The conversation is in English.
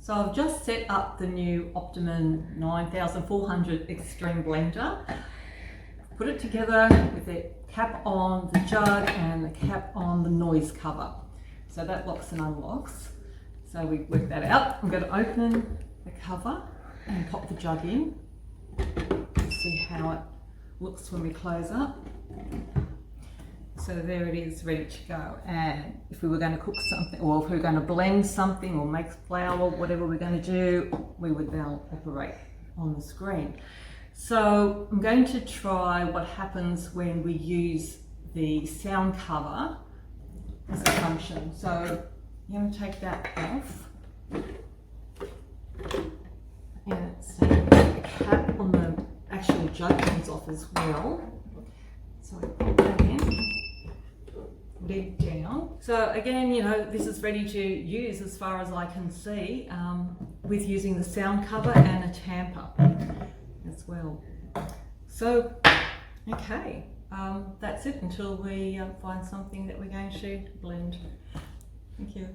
So I've just set up the new Optimum 9400 Extreme Blender. Put it together with the cap on the jug and the cap on the noise cover. So that locks and unlocks. So we work that out. I'm going to open the cover and pop the jug in. See how it looks when we close up. So there it is, ready to go. And if we were going to cook something, or if we were going to blend something or make flour, whatever we're going to do, we would now operate on the screen. So I'm going to try what happens when we use the sound cover as a function. So I'm going to take that off. And it's the cap on the actual jug comes off as well. So I put that in. Lid down. So again, you know, this is ready to use as far as I can see, with using the sound cover and a tamper as well. So, okay, that's it until we find something that we're going to blend. Thank you.